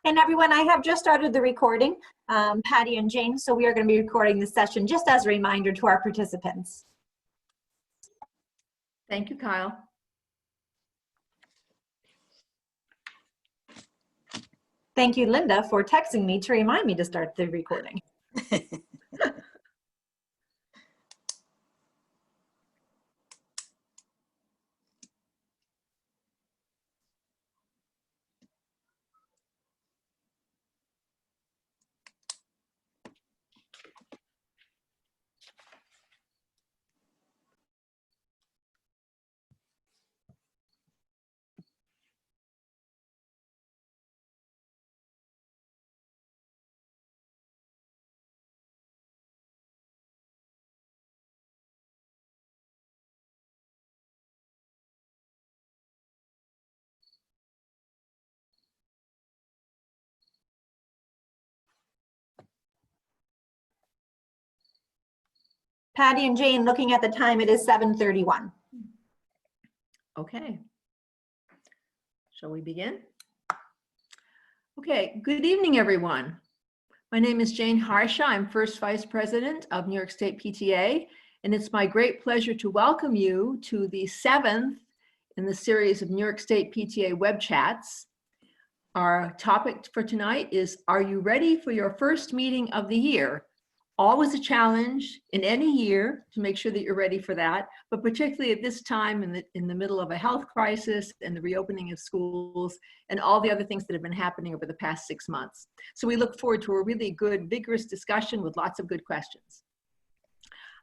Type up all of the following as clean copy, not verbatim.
And everyone, I have just started the recording, Patty and Jane, so we are going to be recording this session just as a reminder to our participants. Thank you, Kyle. Thank you, Linda, for texting me to remind me to start the recording. Patty and Jane, looking at the time, it is 7:31. Okay. Shall we begin? Okay, good evening, everyone. My name is Jane Harsha. I'm First Vice President of New York State PTA, and it's my great pleasure to welcome you to the 7th in the series of New York State PTA web chats. Our topic for tonight is, are you ready for your first meeting of the year? Always a challenge in any year to make sure that you're ready for that, but particularly at this time in the middle of a health crisis and the reopening of schools and all the other things that have been happening over the past 6 months. So we look forward to a really good, vigorous discussion with lots of good questions.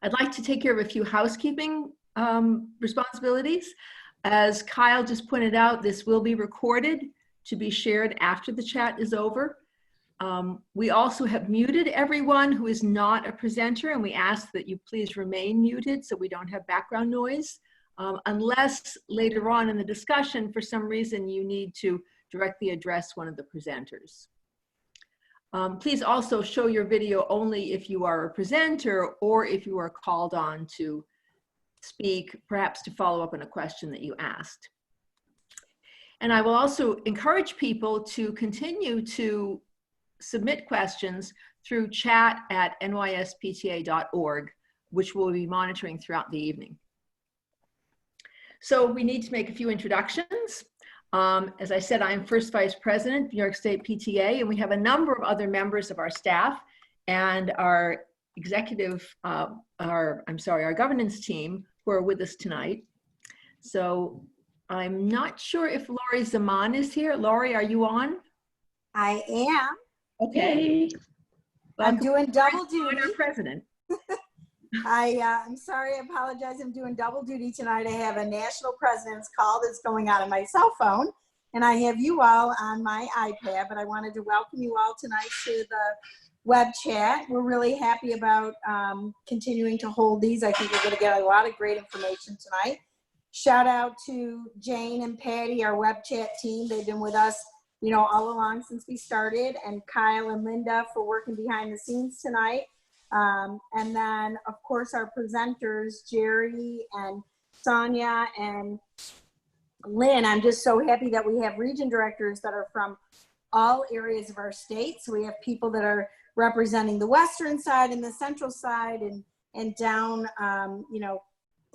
I'd like to take care of a few housekeeping responsibilities. As Kyle just pointed out, this will be recorded to be shared after the chat is over. We also have muted everyone who is not a presenter, and we ask that you please remain muted so we don't have background noise, unless later on in the discussion, for some reason, you need to directly address one of the presenters. Please also show your video only if you are a presenter or if you are called on to speak, perhaps to follow up on a question that you asked. And I will also encourage people to continue to submit questions through chat@nyspta.org, which we'll be monitoring throughout the evening. So we need to make a few introductions. As I said, I'm First Vice President, New York State PTA, and we have a number of other members of our staff and our our governance team who are with us tonight. So I'm not sure if Laurie Zaman is here. Laurie, are you on? I am. Okay. I'm doing double duty. Our president. I'm sorry, I apologize. I'm doing double duty tonight. I have a national president's call that's going on my cell phone, and I have you all on my iPad, but I wanted to welcome you all tonight to the web chat. We're really happy about continuing to hold these. I think we're going to get a lot of great information tonight. Shout out to Jane and Patty, our web chat team. They've been with us, you know, all along since we started, and Kyle and Linda for working behind the scenes tonight. And then, of course, our presenters, Jerry and Sonia and Lynn. I'm just so happy that we have region directors that are from all areas of our state. So we have people that are representing the western side and the central side and down, you know,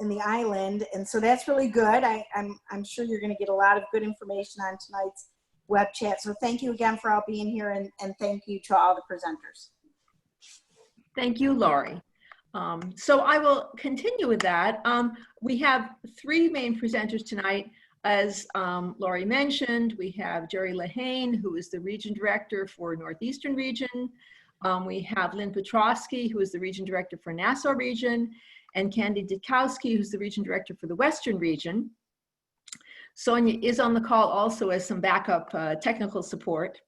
in the island. And so that's really good. I'm sure you're going to get a lot of good information on tonight's web chat. So thank you again for all being here, and thank you to all the presenters. Thank you, Laurie. So I will continue with that. We have 3 main presenters tonight. As Laurie mentioned, we have Jerry Lehane, who is the region director for Northeastern region. We have Lynn Petrosky, who is the region director for Nassau region, and Candy Dikowski, who's the region director for the Western region. Sonia is on the call also as some backup technical support.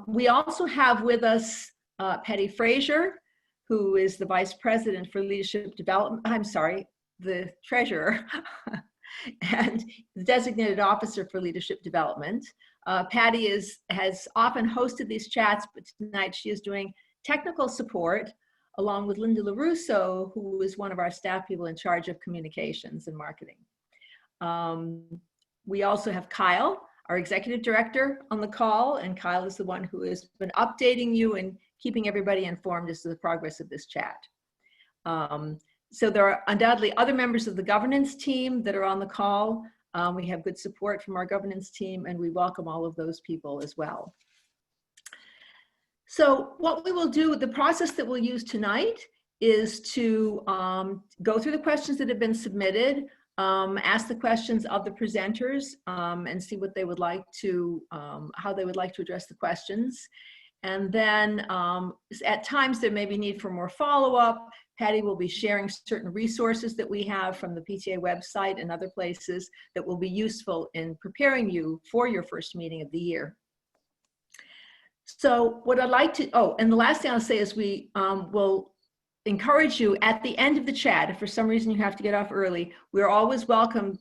We also have with us Patty Frazier, who is the Vice President for Leadership Development, the Treasurer, and the Designated Officer for Leadership Development. Patty has often hosted these chats, but tonight she is doing technical support along with Linda LaRusso, who is one of our staff people in charge of communications and marketing. We also have Kyle, our executive director on the call, and Kyle is the one who has been updating you and keeping everybody informed as to the progress of this chat. So there are undoubtedly other members of the governance team that are on the call. We have good support from our governance team, and we welcome all of those people as well. So what we will do, the process that we'll use tonight is to go through the questions that have been submitted, ask the questions of the presenters, and see what they would like to, how they would like to address the questions. And then at times there may be need for more follow-up. Patty will be sharing certain resources that we have from the PTA website and other places that will be useful in preparing you for your first meeting of the year. So what I'd like to, oh, and the last thing I'll say is we will encourage you at the end of the chat, if for some reason you have to get off early, we're always welcoming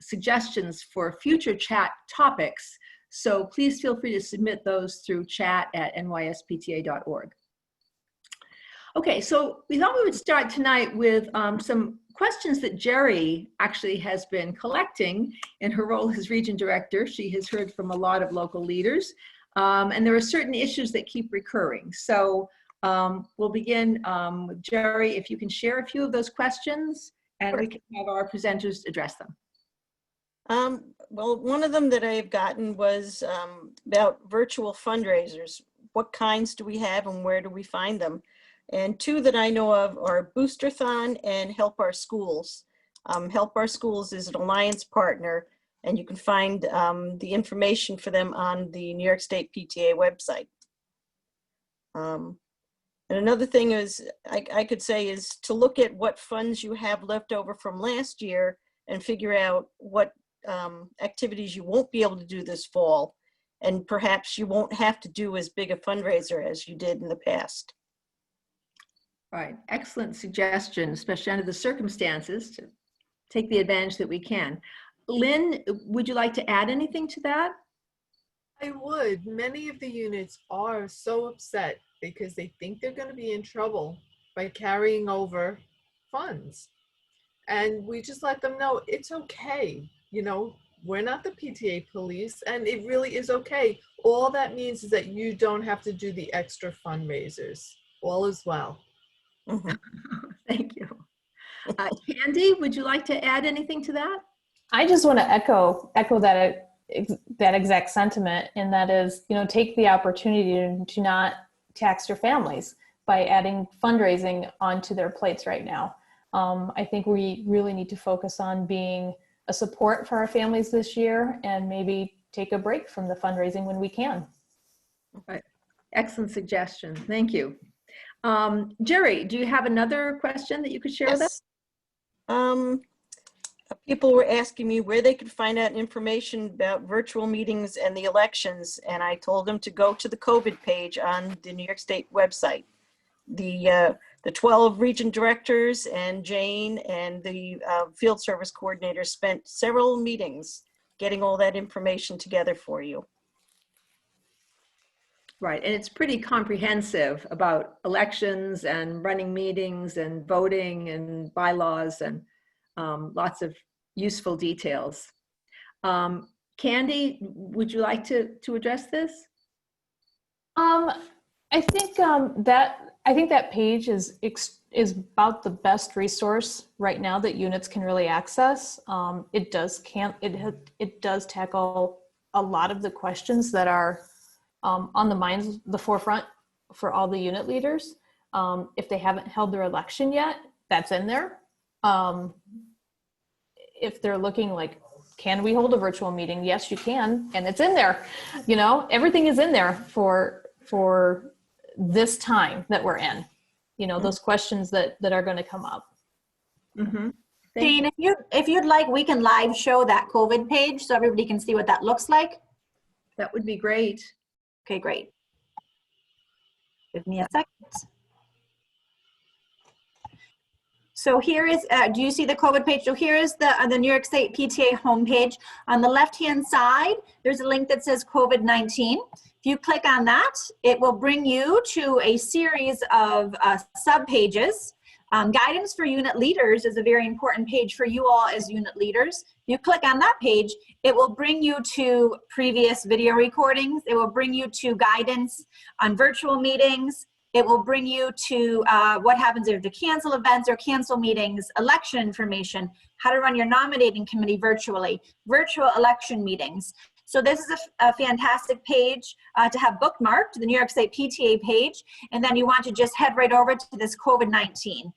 suggestions for future chat topics. So please feel free to submit those through chat@nyspta.org. Okay, so we thought we would start tonight with some questions that Jerry actually has been collecting in her role as region director. She has heard from a lot of local leaders, and there are certain issues that keep recurring. So we'll begin with Jerry, if you can share a few of those questions, and we can have our presenters address them. Well, one of them that I've gotten was about virtual fundraisers. What kinds do we have and where do we find them? And two that I know of are Boosterthon and Help Our Schools. Help Our Schools is an alliance partner, and you can find the information for them on the New York State PTA website. And another thing is, I could say, is to look at what funds you have left over from last year and figure out what activities you won't be able to do this fall, and perhaps you won't have to do as big a fundraiser as you did in the past. Right, excellent suggestion, especially under the circumstances, to take the advantage that we can. Lynn, would you like to add anything to that? I would. Many of the units are so upset because they think they're going to be in trouble by carrying over funds. And we just let them know it's okay. You know, we're not the PTA police, and it really is okay. All that means is that you don't have to do the extra fundraisers. All is well. Mm-hmm. Thank you. Candy, would you like to add anything to that? I just want to echo that exact sentiment, and that is, you know, take the opportunity to not tax your families by adding fundraising onto their plates right now. I think we really need to focus on being a support for our families this year, and maybe take a break from the fundraising when we can. Right. Excellent suggestion. Thank you. Jerry, do you have another question that you could share with us? People were asking me where they could find out information about virtual meetings and the elections, and I told them to go to the COVID page on the New York State website. The 12 region directors and Jane and the field service coordinator spent several meetings getting all that information together for you. Right, and it's pretty comprehensive about elections and running meetings and voting and bylaws and lots of useful details. Candy, would you like to address this? I think that page is about the best resource right now that units can really access. It does tackle a lot of the questions that are on the forefront for all the unit leaders. If they haven't held their election yet, that's in there. If they're looking like, can we hold a virtual meeting? Yes, you can, and it's in there. You know, everything is in there for this time that we're in. You know, those questions that are going to come up. Mm-hmm. Jane, if you'd like, we can live show that COVID page so everybody can see what that looks like. That would be great. Okay, great. Give me a second. So here is, do you see the COVID page? So here is the New York State PTA homepage. On the left-hand side, there's a link that says COVID-19. If you click on that, it will bring you to a series of sub-pages. Guidance for unit leaders is a very important page for you all as unit leaders. If you click on that page, it will bring you to previous video recordings. It will bring you to guidance on virtual meetings. It will bring you to what happens if you cancel events or cancel meetings, election information, how to run your nominating committee virtually, virtual election meetings. So this is a fantastic page to have bookmarked, the New York State PTA page, and then you want to just head right over to this COVID-19.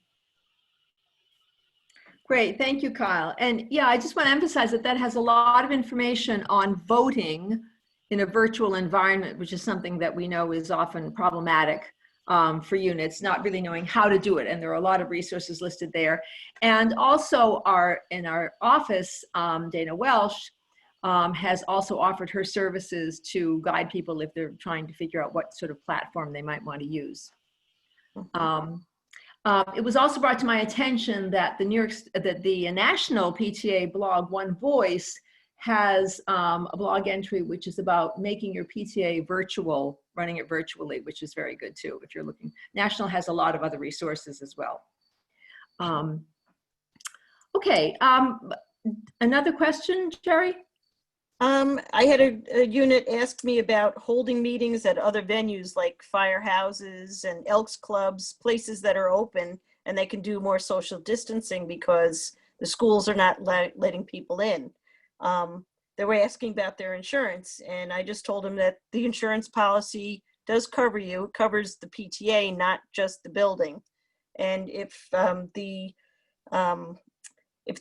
Great, thank you, Kyle. And yeah, I just want to emphasize that that has a lot of information on voting in a virtual environment, which is something that we know is often problematic for units, not really knowing how to do it. And there are a lot of resources listed there. And also in our office, Dana Welsh has also offered her services to guide people if they're trying to figure out what sort of platform they might want to use. It was also brought to my attention that the national PTA blog, One Voice, has a blog entry which is about making your PTA virtual, running it virtually, which is very good too if you're looking. National has a lot of other resources as well. Okay, another question, Jerry? I had a unit ask me about holding meetings at other venues like firehouses and Elks clubs, places that are open and they can do more social distancing because the schools are not letting people in. They were asking about their insurance, and I just told them that the insurance policy does cover you. It covers the PTA, not just the building. And if the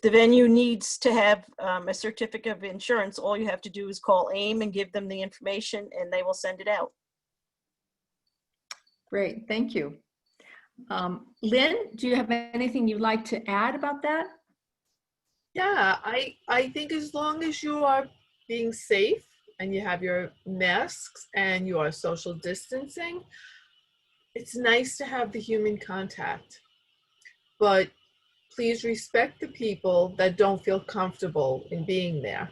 venue needs to have a certificate of insurance, all you have to do is call AIM and give them the information and they will send it out. Great, thank you. Lynn, do you have anything you'd like to add about that? Yeah, I think as long as you are being safe and you have your masks and you are social distancing, it's nice to have the human contact. But please respect the people that don't feel comfortable in being there.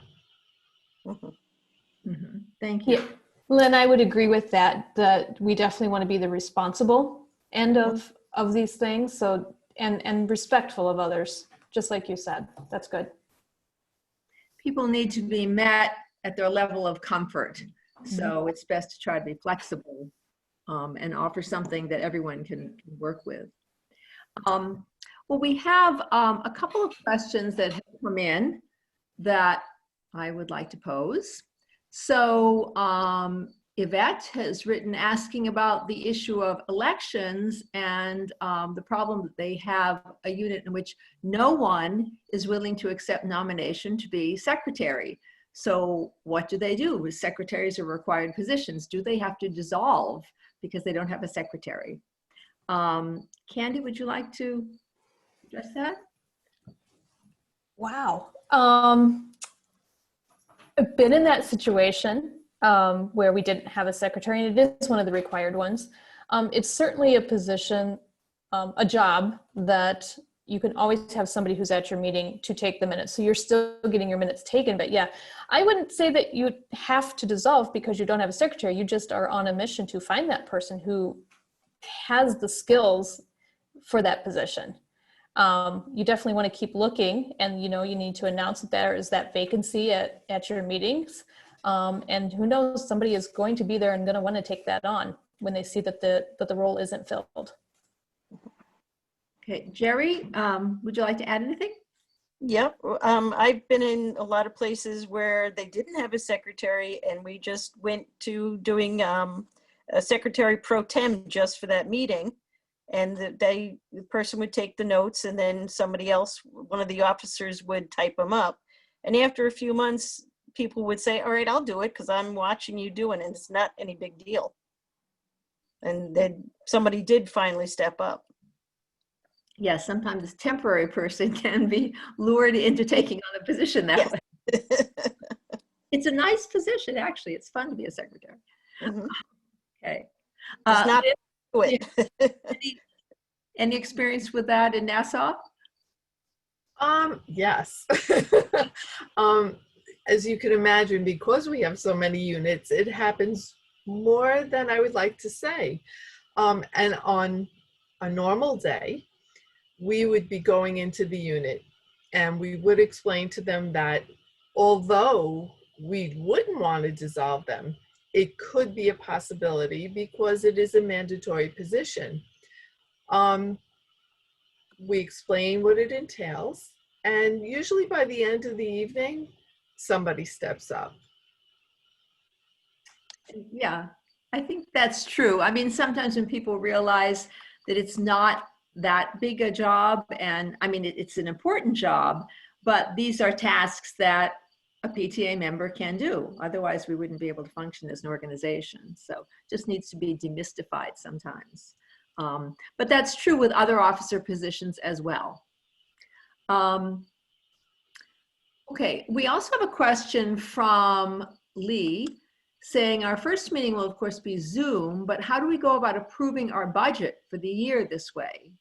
Thank you. Yeah, Lynn, I would agree with that, that we definitely want to be the responsible end of these things. So, and respectful of others, just like you said. That's good. People need to be met at their level of comfort. So it's best to try to be flexible and offer something that everyone can work with. Well, we have a couple of questions that have come in that I would like to pose. So Yvette has written asking about the issue of elections and the problem that they have a unit in which no one is willing to accept nomination to be secretary. So what do? Secretaries are required positions. Do they have to dissolve because they don't have a secretary? Candy, would you like to address that? Wow. I've been in that situation where we didn't have a secretary, and it is one of the required ones. It's certainly a position, a job that you can always have somebody who's at your meeting to take the minutes. So you're still getting your minutes taken. But yeah, I wouldn't say that you have to dissolve because you don't have a secretary. You just are on a mission to find that person who has the skills for that position. You definitely want to keep looking, and you need to announce that there is that vacancy at your meetings. And who knows, somebody is going to be there and going to want to take that on when they see that the role isn't filled. Okay, Jerry, would you like to add anything? Yep. I've been in a lot of places where they didn't have a secretary and we just went to doing a secretary pro tem just for that meeting. And the person would take the notes and then somebody else, one of the officers would type them up. And after a few months, people would say, all right, I'll do it because I'm watching you doing it. It's not any big deal. And then somebody did finally step up. Yes, sometimes this temporary person can be lured into taking on a position that way. It's a nice position, actually. It's fun to be a secretary. Okay. It's not do it. Any experience with that in Nassau? Yes. As you can imagine, because we have so many units, it happens more than I would like to say. And on a normal day, we would be going into the unit and we would explain to them that although we wouldn't want to dissolve them, it could be a possibility because it is a mandatory position. We explain what it entails, and usually by the end of the evening, somebody steps up. Yeah, I think that's true. I mean, sometimes when people realize that it's not that big a job, and I mean, it's an important job, but these are tasks that a PTA member can do. Otherwise, we wouldn't be able to function as an organization. So just needs to be demystified sometimes. But that's true with other officer positions as well. Okay, we also have a question from Lee saying our first meeting will of course be Zoom, but how do we go about approving our budget for the year this way?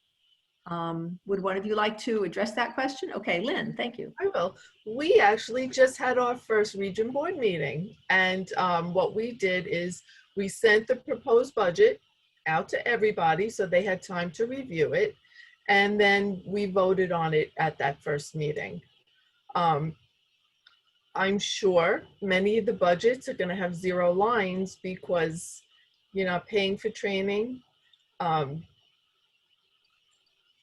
Would one of you like to address that question? Okay, Lynn, thank you. I will. We actually just had our first region board meeting, and what we did is we sent the proposed budget out to everybody so they had time to review it, and then we voted on it at that first meeting. I'm sure many of the budgets are going to have 0 lines because you're not paying for training.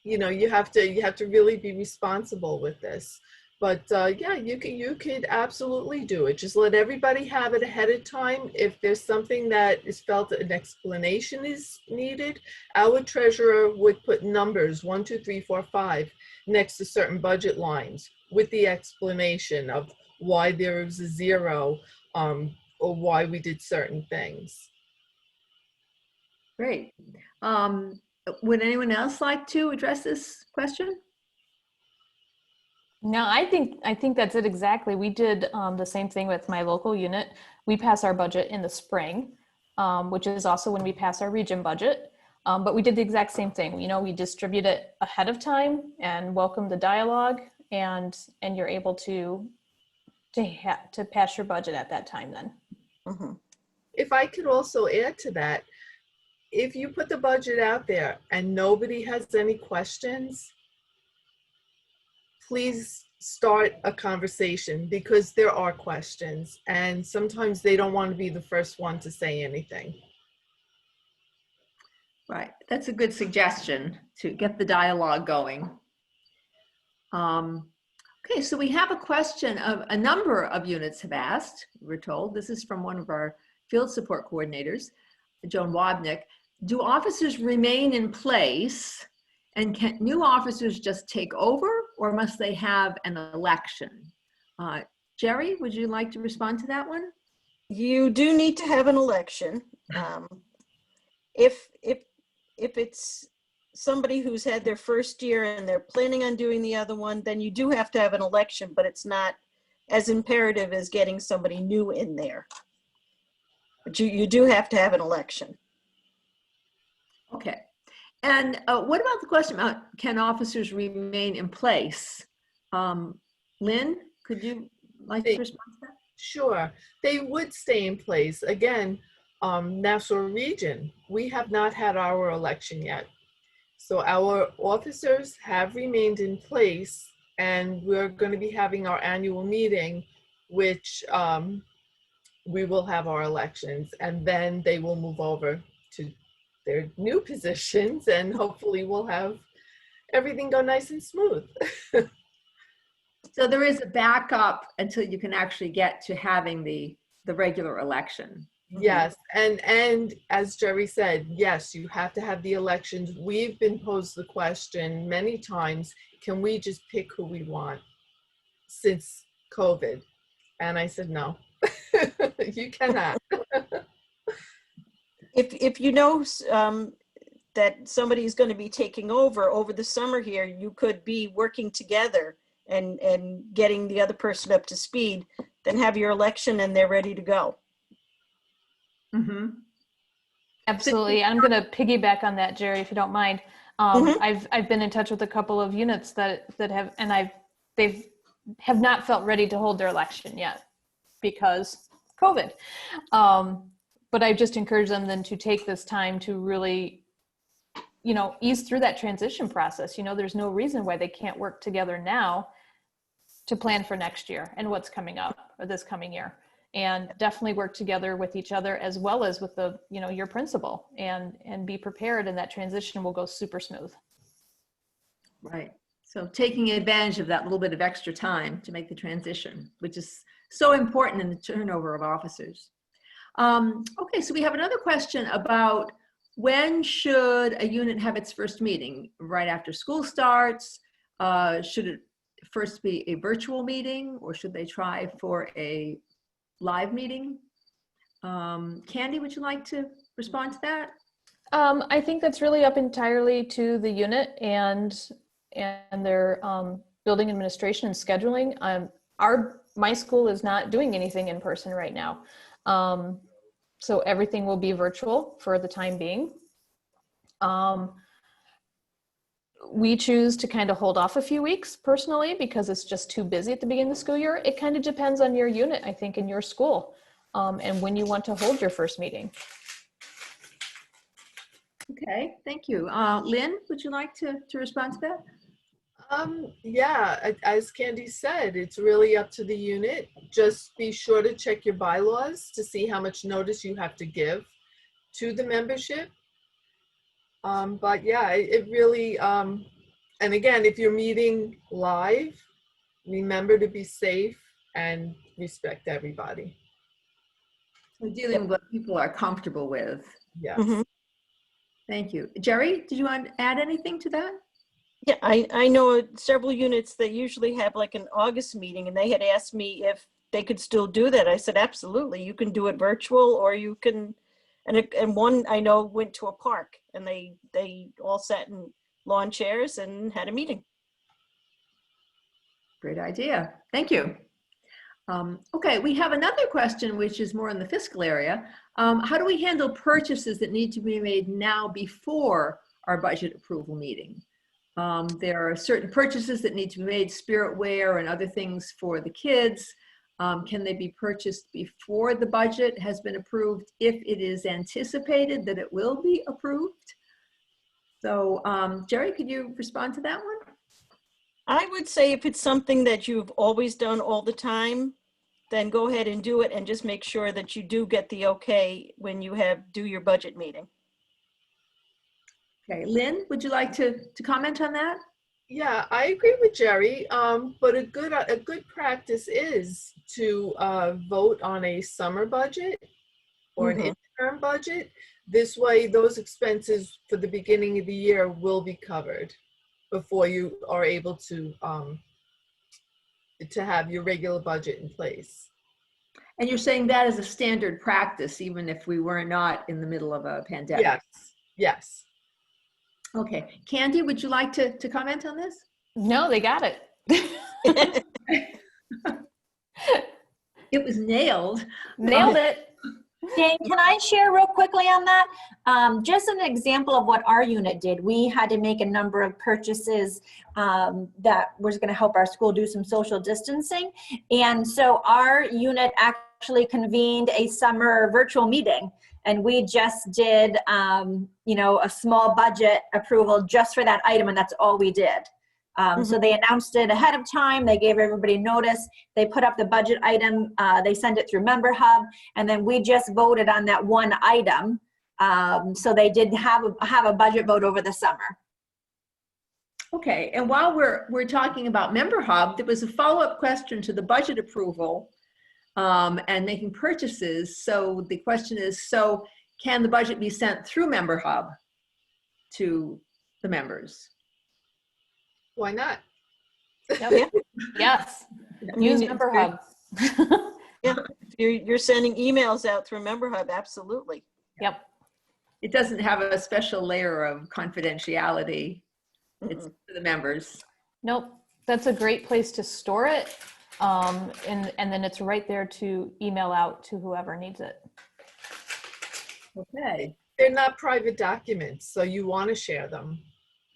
You know, you have to really be responsible with this. But yeah, you could absolutely do it. Just let everybody have it ahead of time. If there's something that is felt that an explanation is needed, our treasurer would put numbers 1, 2, 3, 4, 5 next to certain budget lines with the explanation of why there was a 0 or why we did certain things. Great. Would anyone else like to address this question? No, I think that's it exactly. We did the same thing with my local unit. We pass our budget in the spring, which is also when we pass our region budget. But we did the exact same thing. You know, we distribute it ahead of time and welcome the dialogue, and you're able to pass your budget at that time then. Mhm. If I could also add to that, if you put the budget out there and nobody has any questions, please start a conversation because there are questions and sometimes they don't want to be the first one to say anything. Right, that's a good suggestion to get the dialogue going. Okay, so we have a question of a number of units have asked, we're told. This is from one of our field support coordinators, Joan Wobnick. Do officers remain in place, and can new officers just take over, or must they have an election? Jerry, would you like to respond to that one? You do need to have an election. If it's somebody who's had their first year and they're planning on doing the other one, then you do have to have an election, but it's not as imperative as getting somebody new in there. But you do have to have an election. Okay. And what about the question about can officers remain in place? Lynn, could you like to respond to that? Sure, they would stay in place. Again, Nassau Region, we have not had our election yet. So our officers have remained in place, and we're going to be having our annual meeting, which we will have our elections, and then they will move over to their new positions, and hopefully we'll have everything go nice and smooth. So there is a backup until you can actually get to having the regular election. Yes, and as Jerry said, yes, you have to have the elections. We've been posed the question many times, can we just pick who we want since COVID? And I said, no, you cannot. If you know that somebody's going to be taking over the summer here, you could be working together and getting the other person up to speed, then have your election and they're ready to go. Mm-hmm. Absolutely. I'm going to piggyback on that, Jerry, if you don't mind. I've been in touch with a couple of units that have, and they have not felt ready to hold their election yet because COVID. But I just encourage them then to take this time to really ease through that transition process. There's no reason why they can't work together now to plan for next year and what's coming up or this coming year, and definitely work together with each other as well as with your principal, and be prepared, and that transition will go super smooth. Right. So taking advantage of that little bit of extra time to make the transition, which is so important in the turnover of officers. Okay, so we have another question about when should a unit have its first meeting? Right after school starts? Should it first be a virtual meeting, or should they try for a live meeting? Candy, would you like to respond to that? I think that's really up entirely to the unit and their building administration and scheduling. My school is not doing anything in person right now. So everything will be virtual for the time being. We choose to kind of hold off a few weeks personally because it's just too busy at the beginning of the school year. It kind of depends on your unit, I think, in your school, and when you want to hold your first meeting. Okay, thank you. Lynn, would you like to respond to that? Yeah, as Candy said, it's really up to the unit. Just be sure to check your bylaws to see how much notice you have to give to the membership. But yeah, it really, and again, if you're meeting live, remember to be safe and respect everybody. So dealing with what people are comfortable with. Yes. Mhm. Thank you. Jerry, did you want to add anything to that? Yeah, I know several units that usually have like an August meeting, and they had asked me if they could still do that. I said, absolutely. You can do it virtual, or you can, and one I know went to a park, and they all sat in lawn chairs and had a meeting. Great idea. Thank you. Okay, we have another question, which is more in the fiscal area. How do we handle purchases that need to be made now before our budget approval meeting? There are certain purchases that need to be made, spirit wear and other things for the kids. Can they be purchased before the budget has been approved if it is anticipated that it will be approved? So Jerry, could you respond to that one? I would say if it's something that you've always done all the time, then go ahead and do it, and just make sure that you do get the okay when you do your budget meeting. Okay, Lynn, would you like to comment on that? Yeah, I agree with Jerry. But a good practice is to vote on a summer budget or an interim budget. This way, those expenses for the beginning of the year will be covered before you are able to have your regular budget in place. And you're saying that is a standard practice, even if we were not in the middle of a pandemic? Yes, yes. Okay, Candy, would you like to comment on this? No, they got it. It was nailed. Nailed it. Jane, can I share real quickly on that? Just an example of what our unit did. We had to make a number of purchases that was going to help our school do some social distancing. And so our unit actually convened a summer virtual meeting. And we just did, a small budget approval just for that item, and that's all we did. So they announced it ahead of time. They gave everybody notice. They put up the budget item. They sent it through Member Hub, and then we just voted on that one item. So they did have a budget vote over the summer. Okay, and while we're talking about Member Hub, there was a follow-up question to the budget approval and making purchases. So the question is, so can the budget be sent through Member Hub to the members? Why not? Yep. Yes. Use Member Hub. Yeah, you're sending emails out through Member Hub, absolutely. Yep. It doesn't have a special layer of confidentiality. It's for the members. Nope. That's a great place to store it. And then it's right there to email out to whoever needs it. Okay. They're not private documents, so you want to share them.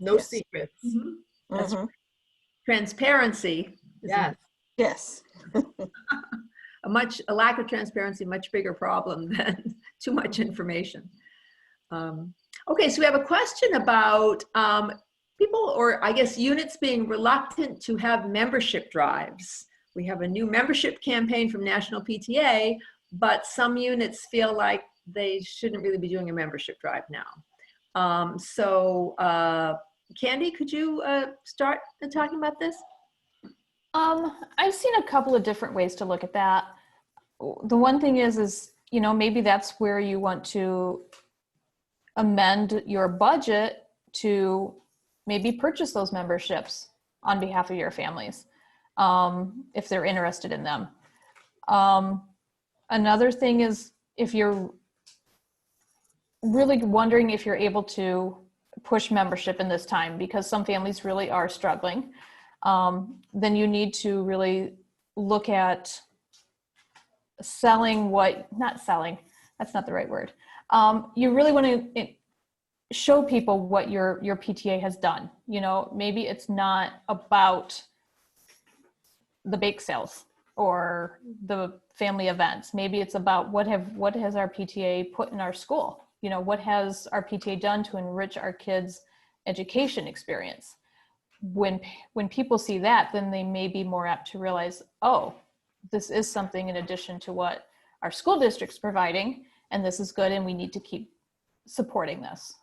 No Yes. secrets. Mm-hmm. That's transparency. Yes. A lack of transparency, much bigger problem than too much information. Okay, so we have a question about people, or I guess units, being reluctant to have membership drives. We have a new membership campaign from National PTA, but some units feel like they shouldn't really be doing a membership drive now. Candy, could you start talking about this? I've seen a couple of different ways to look at that. The one thing is, you know, maybe that's where you want to amend your budget to maybe purchase those memberships on behalf of your families, if they're interested in them. Another thing is, if you're really wondering if you're able to push membership in this time, because some families really are struggling, then you need to really look at not selling, that's not the right word. You really want to show people what your PTA has done. You know, maybe it's not about the bake sales or the family events. Maybe it's about what has our PTA put in our school? You know, what has our PTA done to enrich our kids' education experience? When people see that, then they may be more apt to realize, oh, this is something in addition to what our school district's providing, and this is good, and we need to keep supporting this.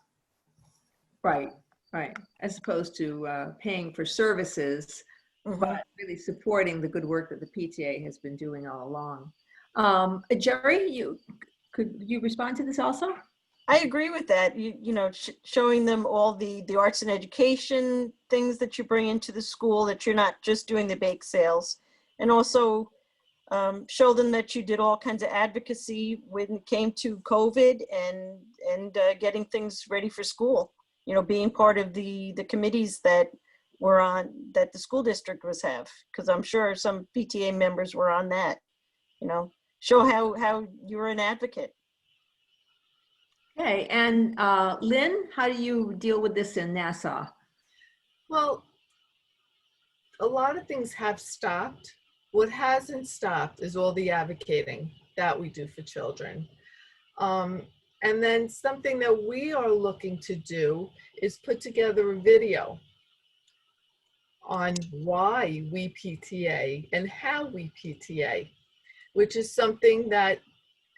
Right, right. As opposed to paying for services, but really supporting the good work that the PTA has been doing all along. Jerry, could you respond to this also? I agree with that. You know, showing them all the arts and education things that you bring into the school, that you're not just doing the bake sales, and also show them that you did all kinds of advocacy when it came to COVID and getting things ready for school. You know, being part of the committees that the school district have, because I'm sure some PTA members were on that. You know, show how you're an advocate. Okay, and Lynn, how do you deal with this in Nassau? Well, a lot of things have stopped. What hasn't stopped is all the advocating that we do for children. And then something that we are looking to do is put together a video on why we PTA and how we PTA, which is something that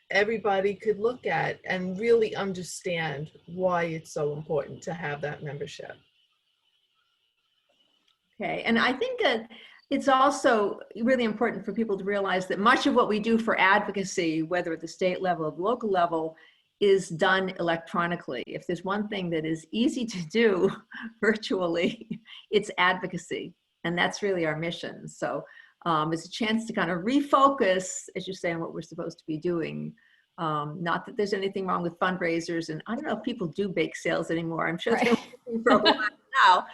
everybody could look at and really understand why it's so important to have that membership. Okay, and I think it's also really important for people to realize that much of what we do for advocacy, whether at the state level or the local level, is done electronically. If there's one thing that is easy to do virtually, it's advocacy. And that's really our mission. So it's a chance to kind of refocus, as you say, on what we're supposed to be doing. Not that there's anything wrong with fundraisers. And I don't know if people do bake sales anymore. I'm sure they're looking for a while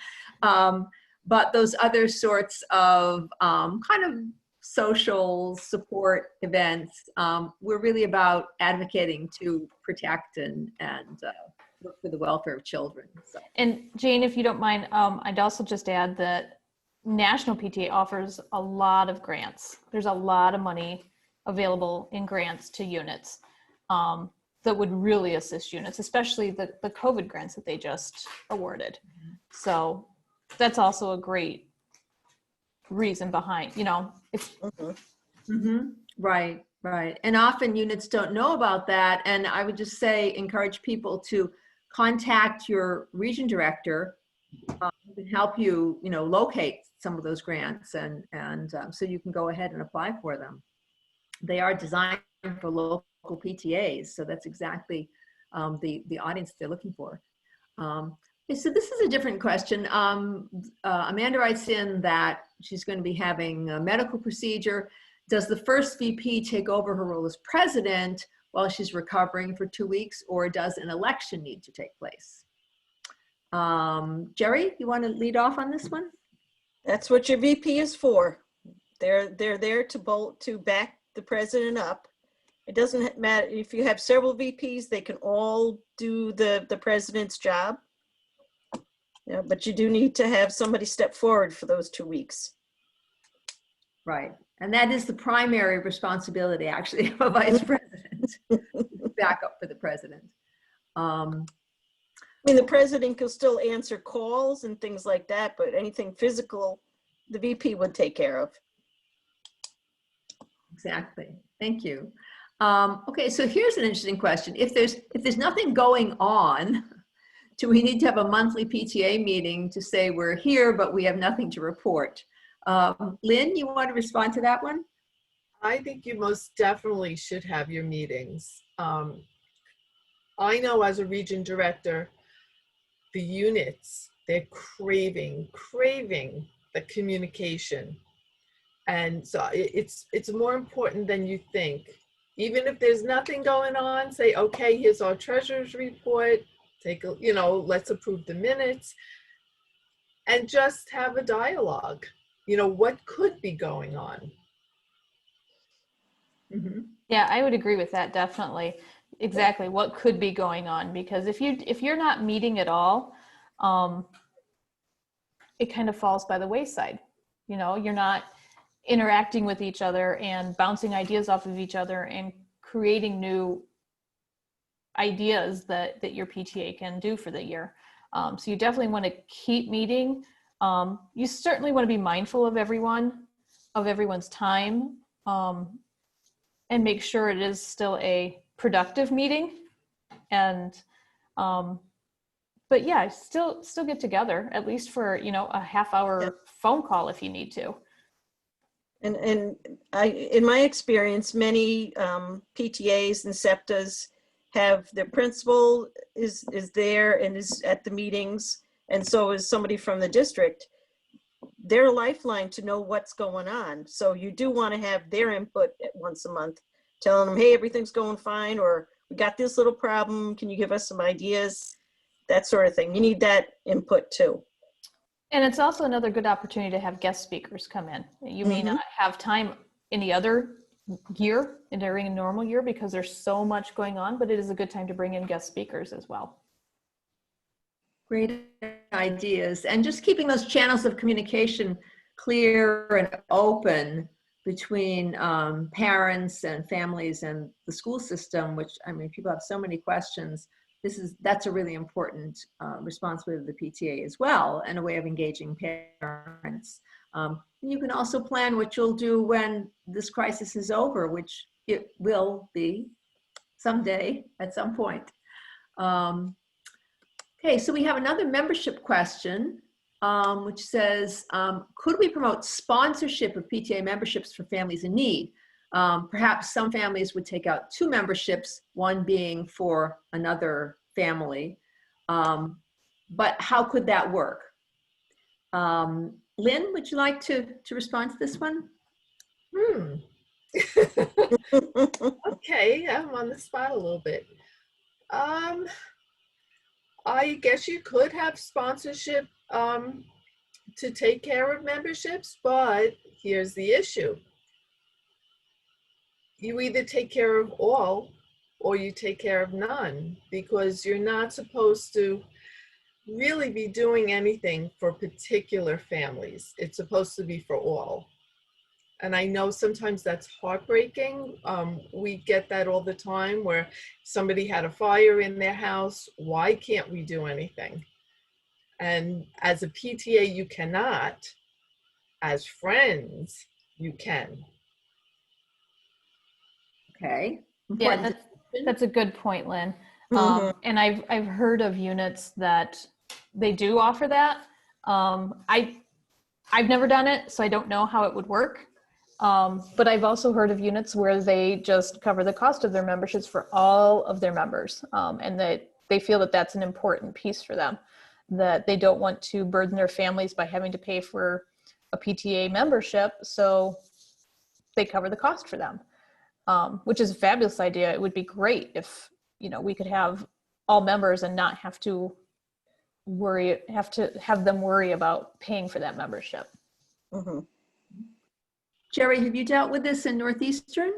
now. But those other sorts of kind of social support events, we're really about advocating to protect and look for the welfare of children. So. And Jane, if you don't mind, I'd also just add that National PTA offers a lot of grants. There's a lot of money available in grants to units that would really assist units, especially the COVID grants that they just awarded. So that's also a great reason behind, you know, it's Right, right. And often units don't know about that. And I would just say, encourage people to contact your region director who can help you, you know, locate some of those grants and so you can go ahead and apply for them. They are designed for local PTAs. So that's exactly the audience they're looking for. Okay, so this is a different question. Amanda writes in that she's going to be having a medical procedure. Does the first VP take over her role as president while she's recovering for 2 weeks, or does an election need to take place? Jerry, you want to lead off on this one? That's what your VP is for. They're there to back the president up. It doesn't matter if you have several VPs; they can all do the president's job. Yeah, but you do need to have somebody step forward for those 2 weeks. Right. And that is the primary responsibility, actually, of a vice president, back up for the president. mean, the president can still answer calls and things like that, but anything physical, the VP would take care of. Exactly. Thank you. Okay, so here's an interesting question. If there's nothing going on, do we need to have a monthly PTA meeting to say we're here, but we have nothing to report? Lynn, you want to respond to that one? I think you most definitely should have your meetings. I know as a region director, the units, they're craving the communication. And so it's more important than you think. Even if there's nothing going on, say, okay, here's our treasurer's report, take a, let's approve the minutes and just have a dialogue. What could be going on? Mm-hmm. Yeah, I would agree with that, definitely. Exactly what could be going on, because if you're not meeting at all, it kind of falls by the wayside. You're not interacting with each other and bouncing ideas off of each other and creating new ideas that your PTA can do for the year. So you definitely want to keep meeting. You certainly want to be mindful of everyone's time, and make sure it is still a productive meeting. And but yeah, still get together at least for a half-hour phone call if you need to. And in my experience, many PTAs and SEPTAs have their principal is there and is at the meetings, and so is somebody from the district. They're a lifeline to know what's going on. So you do want to have their input once a month, telling them, hey, everything's going fine, or we got this little problem. Can you give us some ideas? That sort of thing. You need that input too. And it's also another good opportunity to have guest speakers come in. You may not have time any other year during a normal year because there's so much going on, but it is a good time to bring in guest speakers as well. Great ideas. And just keeping those channels of communication clear and open between parents and families and the school system, which, I mean, people have so many questions. That's a really important responsibility of the PTA as well, and a way of engaging parents. You can also plan what you'll do when this crisis is over, which it will be someday at some point. Okay, so we have another membership question, which says, could we promote sponsorship of PTA memberships for families in need? Perhaps some families would take out 2 memberships, one being for another family. But how could that work? Lynn, would you like to respond to this one? Okay, I'm on the spot a little bit. I guess you could have sponsorship to take care of memberships, but here's the issue. You either take care of all or you take care of none, because you're not supposed to really be doing anything for particular families. It's supposed to be for all. And I know sometimes that's heartbreaking. We get that all the time where somebody had a fire in their house. Why can't we do anything? And as a PTA, you cannot. As friends, you can. Okay. Yeah, that's a good point, Lynn. And I've heard of units that they do offer that. I've never done it, so I don't know how it would work. But I've also heard of units where they just cover the cost of their memberships for all of their members, and that they feel that that's an important piece for them, that they don't want to burden their families by having to pay for a PTA membership, so they cover the cost for them, which is a fabulous idea. It would be great if we could have all members and not have to have them worry about paying for that membership. Jerry, have you dealt with this in Northeastern?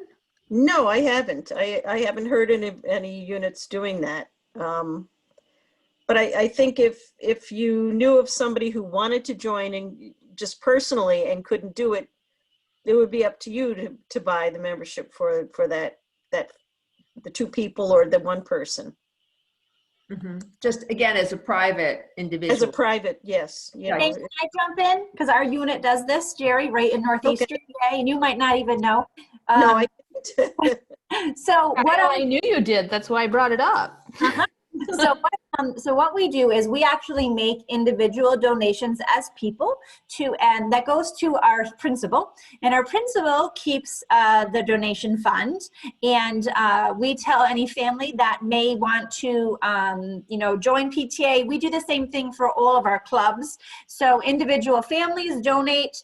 No, I haven't. I haven't heard any units doing that. But I think if you knew of somebody who wanted to join and just personally and couldn't do it, it would be up to you to buy the membership for that the 2 people or the 1 person. Just again, as a private individual. As a private, yes. You know, Can I jump in? Because our unit does this, Jerry, right in Northeastern PA, and you might not even know. no, I didn't. So what I knew you did. That's why I brought it up. So what we do is we actually make individual donations as people and that goes to our principal, and our principal keeps the donation fund, and we tell any family that may want to join PTA. We do the same thing for all of our clubs. So individual families donate.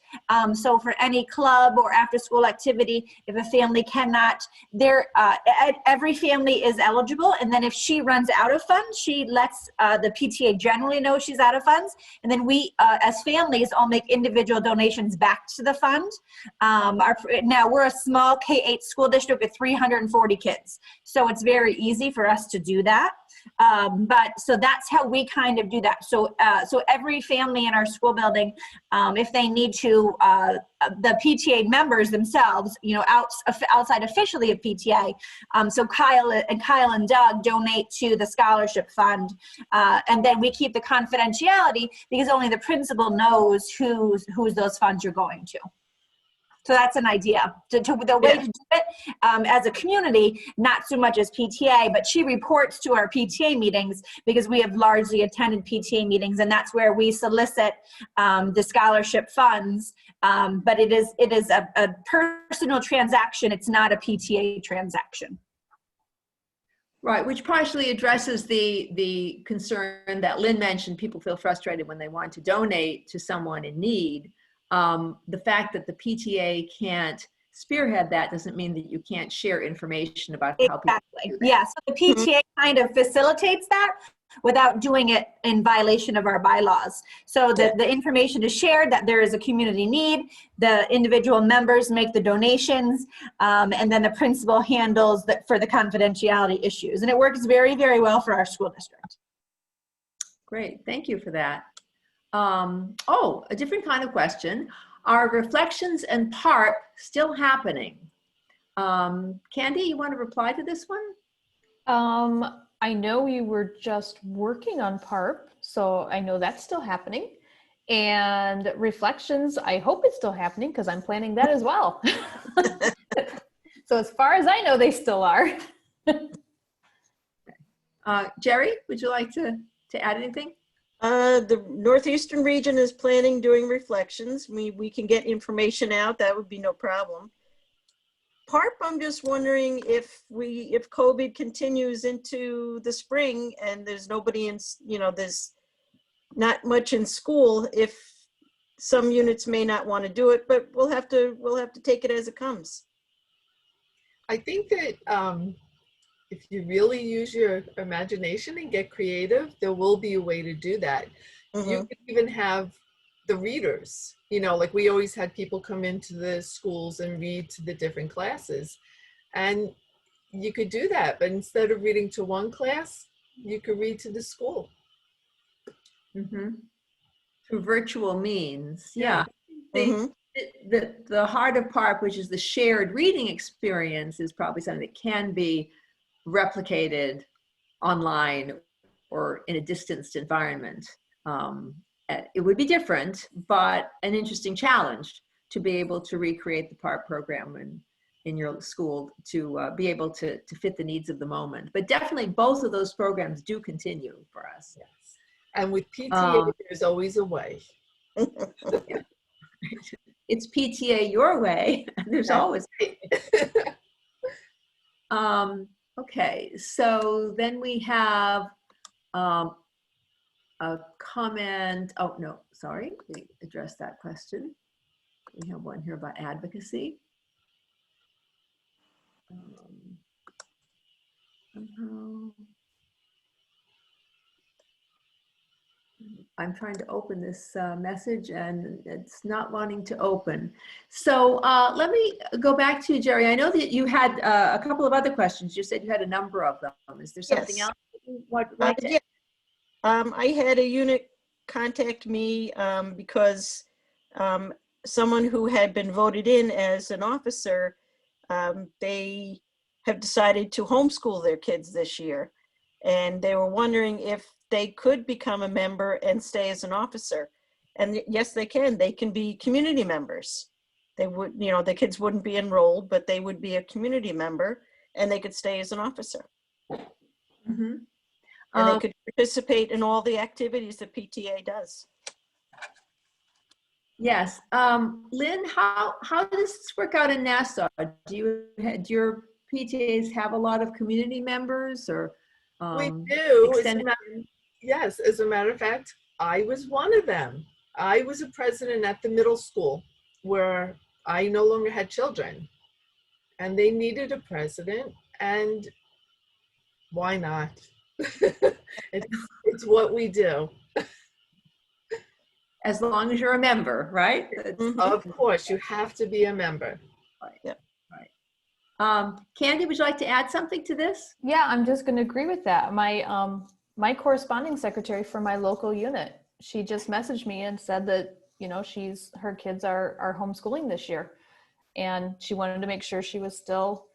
So for any club or after school activity, if a family cannot, every family is eligible, and then if she runs out of funds, she lets the PTA generally know she's out of funds, and then we as families all make individual donations back to the fund. Now we're a small K-8 school district with 340 kids, so it's very easy for us to do that. But so that's how we kind of do that. So every family in our school building, if they need to, the PTA members themselves, outside officially of PTA. So Kyle and Doug donate to the scholarship fund, and then we keep the confidentiality because only the principal knows whose those funds are going to. So that's an idea. The way to do it as a community, not so much as PTA, but she reports to our PTA meetings because we have largely attended PTA meetings, and that's where we solicit the scholarship funds. But it is a personal transaction. It's not a PTA transaction. Right, which partially addresses the concern that Lynn mentioned. People feel frustrated when they want to donate to someone in need. The fact that the PTA can't spearhead that doesn't mean that you can't share information about how people do that. Yeah, so the PTA kind of facilitates that without doing it in violation of our bylaws. So that the information is shared, that there is a community need, the individual members make the donations, and then the principal handles for the confidentiality issues. And it works very, very well for our school district. Great, thank you for that. A different kind of question. Are reflections and PARP still happening? Candy, you want to reply to this one? I know you were just working on PARP, so I know that's still happening. And reflections, I hope it's still happening because I'm planning that as well. So as far as I know, they still are. Jerry, would you like to add anything? The Northeastern region is planning doing reflections. We can get information out. That would be no problem. PARP, I'm just wondering if COVID continues into the spring and there's nobody there's not much in school, if some units may not want to do it, but we'll have to take it as it comes. I think that if you really use your imagination and get creative, there will be a way to do that. You could even have the readers, like we always had people come into the schools and read to the different classes. And you could do that, but instead of reading to one class, you could read to the school. Through virtual means, yeah. The heart of PARP, which is the shared reading experience, is probably something that can be replicated online or in a distanced environment. It would be different, but an interesting challenge to be able to recreate the PARP program in your school to be able to fit the needs of the moment. But definitely both of those programs do continue for us. Yes. And with PTA, there's always a way. Yeah. It's PTA your way. There's always okay, so then we have a comment. Oh, no, sorry, we addressed that question. We have one here about advocacy. Somehow, I'm trying to open this message and it's not wanting to open. So let me go back to Jerry. I know that you had a couple of other questions. You said you had a number of them. Is there something else you would like to add? I had a unit contact me because someone who had been voted in as an officer, they have decided to homeschool their kids this year. And they were wondering if they could become a member and stay as an officer. And yes, they can. They can be community members. They would, you know, the kids wouldn't be enrolled, but they would be a community member and they could stay as an officer. Mhm. And they could participate in all the activities that PTA does. Yes. Lynn, how does this work out in Nassau? Do your PTAs have a lot of community members or We do. extended? Yes, as a matter of fact, I was one of them. I was a president at the middle school where I no longer had children, and they needed a president, and why not? It's what we do. As long as you're a member, right? Of course, you have to be a member. Candy, would you like to add something to this? Yeah, I'm just going to agree with that. My corresponding secretary for my local unit, she just messaged me and said that, you know, her kids are homeschooling this year, and she wanted to make sure she was still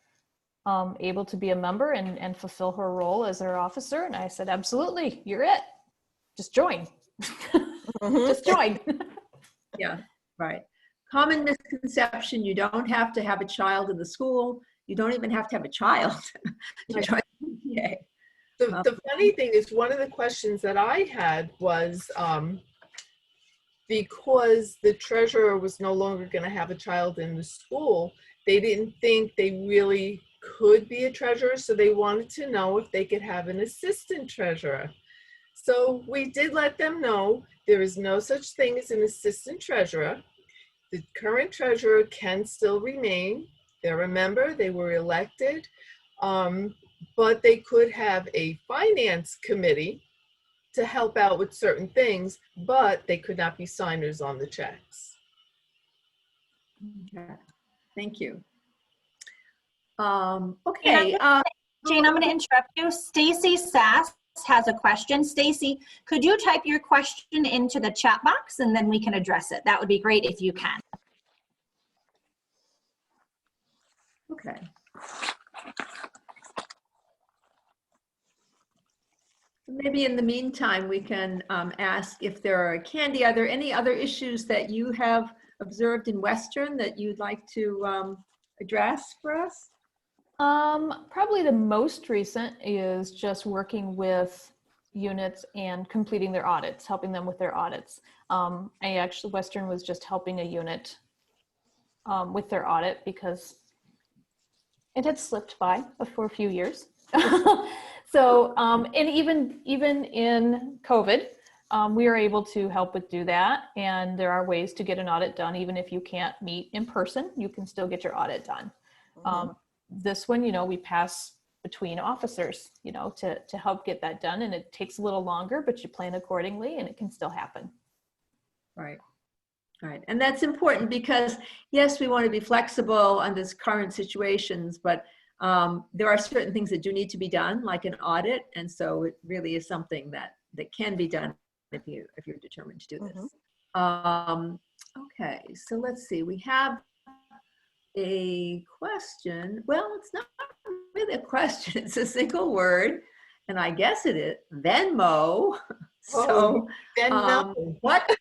able to be a member and fulfill her role as her officer. And I said, absolutely, you're it. Just join. Just join. Yeah, right. Common misconception, you don't have to have a child in the school. You don't even have to have a child to join the PTA. The funny thing is, one of the questions that I had was because the treasurer was no longer going to have a child in the school, they didn't think they really could be a treasurer, so they wanted to know if they could have an assistant treasurer. So we did let them know there is no such thing as an assistant treasurer. The current treasurer can still remain. They're a member, they were elected, but they could have a finance committee to help out with certain things, but they could not be signers on the checks. Okay. Thank you. Okay. Jane, I'm going to interrupt you. Stacy Sass has a question. Stacy, could you type your question into the chat box and then we can address it? That would be great if you can. Okay. Maybe in the meantime, we can ask if there are, Candy, are there any other issues that you have observed in Western that you'd like to address for us? Probably the most recent is just working with units and completing their audits, helping them with their audits. Western was just helping a unit with their audit because it had slipped by for a few years. So, and even in COVID, we were able to help with do that. And there are ways to get an audit done. Even if you can't meet in person, you can still get your audit done. This one, you know, we pass between officers, you know, to help get that done. And it takes a little longer, but you plan accordingly and it can still happen. Right. Right. And that's important because, yes, we want to be flexible on this current situations, but there are certain things that do need to be done, like an audit. And so it really is something that can be done if you're determined to do this. Okay, so let's see. We have a question. Well, it's not really a question. It's a single word. And I guess it is Venmo. So, Venmo. what is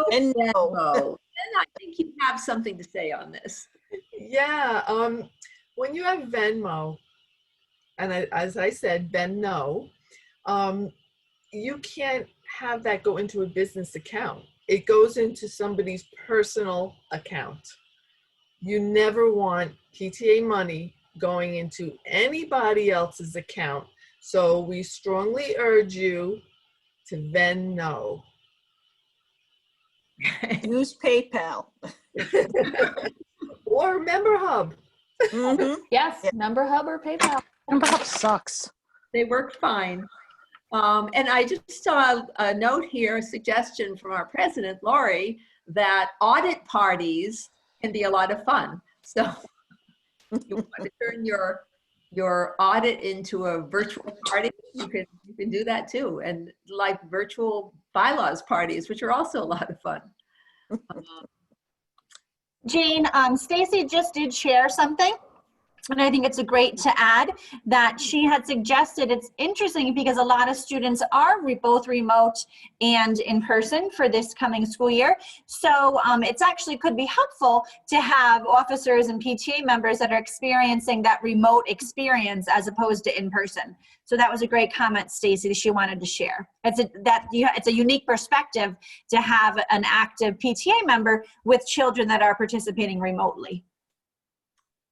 Venmo? And I think you have something to say on this. Yeah, when you have Venmo, and as I said, Venmo, you can't have that go into a business account. It goes into somebody's personal account. You never want PTA money going into anybody else's account. So we strongly urge you to Venmo. Use PayPal. Or Member Hub. Yes, Member Hub or PayPal. Member Hub sucks. They work fine. And I just saw a note here, a suggestion from our president, Lori, that audit parties can be a lot of fun. So if you want to turn your audit into a virtual party, you can do that too. And like virtual bylaws parties, which are also a lot of fun. Jane, Stacy just did share something. And I think it's a great to add that she had suggested. It's interesting because a lot of students are both remote and in person for this coming school year. So it's actually could be helpful to have officers and PTA members that are experiencing that remote experience as opposed to in person. So that was a great comment, Stacy, that she wanted to share. It's a unique perspective to have an active PTA member with children that are participating remotely.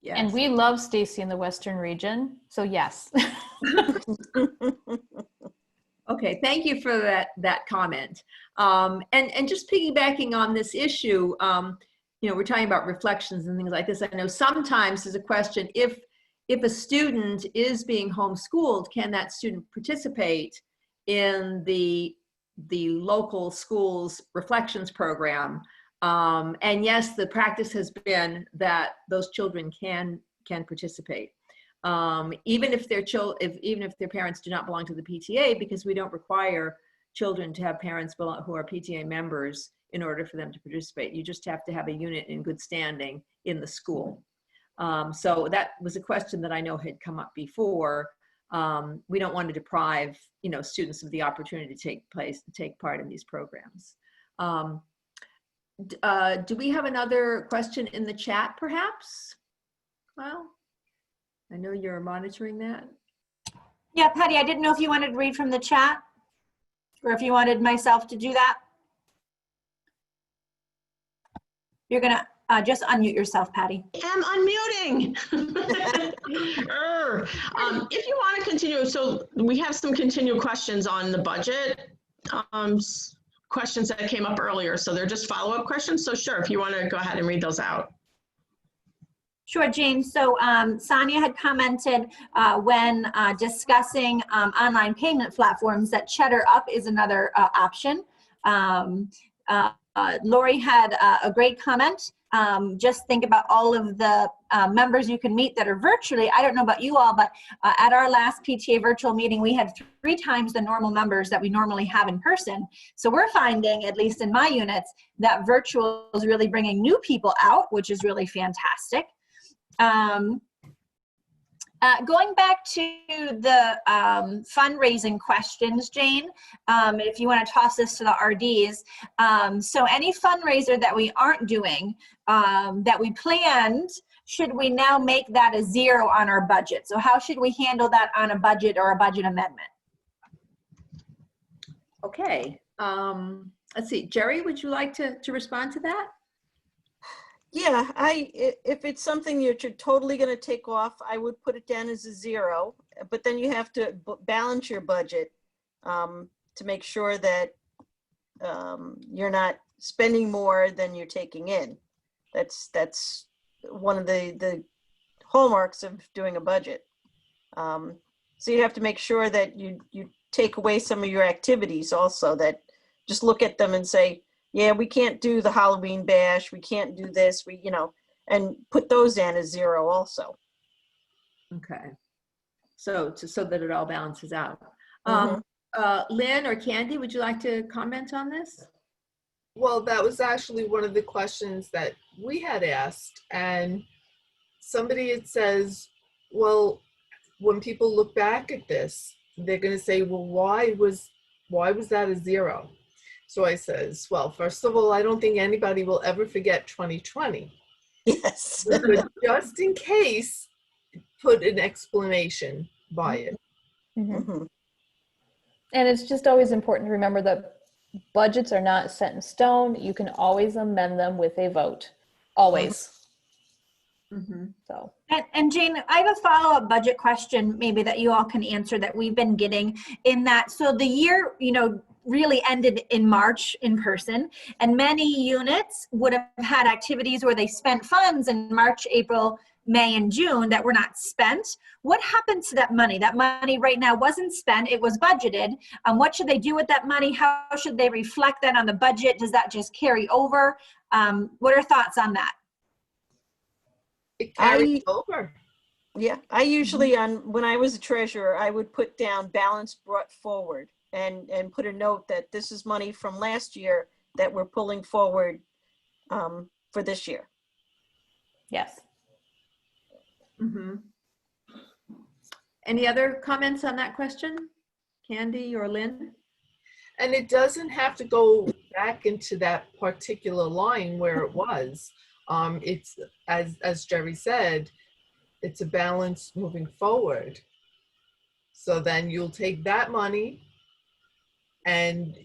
Yes. And we love Stacy in the Western region, so yes. Okay, thank you for that comment. And just piggybacking on this issue, we're talking about reflections and things like this. I know sometimes there's a question, if a student is being homeschooled, can that student participate in the local school's reflections program? And yes, the practice has been that those children can participate, even if their parents do not belong to the PTA, because we don't require children to have parents who are PTA members in order for them to participate. You just have to have a unit in good standing in the school. So that was a question that I know had come up before. We don't want to deprive students of the opportunity to take part in these programs. Do we have another question in the chat, perhaps? Well, I know you're monitoring that. Yeah, Patty, I didn't know if you wanted to read from the chat or if you wanted myself to do that. You're gonna just unmute yourself, Patty. I'm unmuting. If you want to continue, so we have some continued questions on the budget. Questions that came up earlier, so they're just follow-up questions. So sure, if you want to go ahead and read those out. Sure, Jane. So Sonia had commented when discussing online payment platforms that Cheddar Up is another option. Lori had a great comment. Just think about all of the members you can meet that are virtually. I don't know about you all, but at our last PTA virtual meeting, we had 3 times the normal members that we normally have in person. So we're finding, at least in my units, that virtual is really bringing new people out, which is really fantastic. Going back to the fundraising questions, Jane, if you want to toss this to the RDs. So any fundraiser that we aren't doing, that we planned, should we now make that a 0 on our budget? So how should we handle that on a budget or a budget amendment? Okay, let's see. Jerry, would you like to respond to that? Yeah, if it's something that you're totally going to take off, I would put it down as a 0, but then you have to balance your budget to make sure that you're not spending more than you're taking in. That's one of the hallmarks of doing a budget. So you have to make sure that you take away some of your activities also, that just look at them and say, yeah, we can't do the Halloween bash, we can't do this, and put those down as 0 also. Okay, so that it all balances out. Lynn or Candy, would you like to comment on this? Well, that was actually one of the questions that we had asked, and somebody had says, well, when people look back at this, they're going to say, well, why was that a 0? So I says, well, first of all, I don't think anybody will ever forget 2020. Yes. But just in case, put an explanation by it. Mm-hmm. And it's just always important to remember that budgets are not set in stone. You can always amend them with a vote, always. Mm-hmm. So. And Jane, I have a follow-up budget question maybe that you all can answer that we've been getting in that. So the year, really ended in March in person, and many units would have had activities where they spent funds in March, April, May, and June that were not spent. What happened to that money? That money right now wasn't spent, it was budgeted. What should they do with that money? How should they reflect that on the budget? Does that just carry over? What are thoughts on that? It carries over. Yeah, I usually, when I was a treasurer, I would put down balance brought forward and put a note that this is money from last year that we're pulling forward for this year. Yes. Mhm. Any other comments on that question? Candy or Lynn? And it doesn't have to go back into that particular line where it was. It's, as Jerry said, it's a balance moving forward. So then you'll take that money and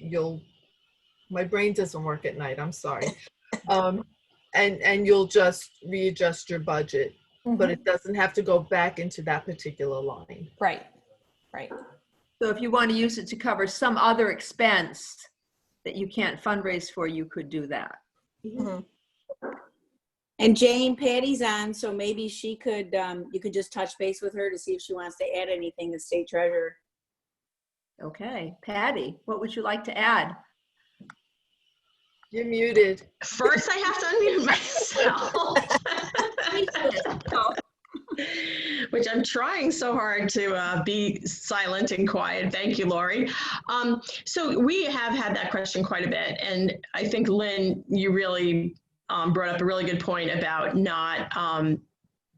my brain doesn't work at night, I'm sorry. And you'll just readjust your budget, but it doesn't have to go back into that particular line. Right, right. So if you want to use it to cover some other expense that you can't fundraise for, you could do that. Mhm. And Jane, Patty's on, so maybe she could, you could just touch base with her to see if she wants to add anything, the state treasurer. Okay, Patty, what would you like to add? You're muted. First, I have to unmute myself. Which I'm trying so hard to be silent and quiet. Thank you, Lori. So we have had that question quite a bit. And I think, Lynn, you really brought up a really good point about not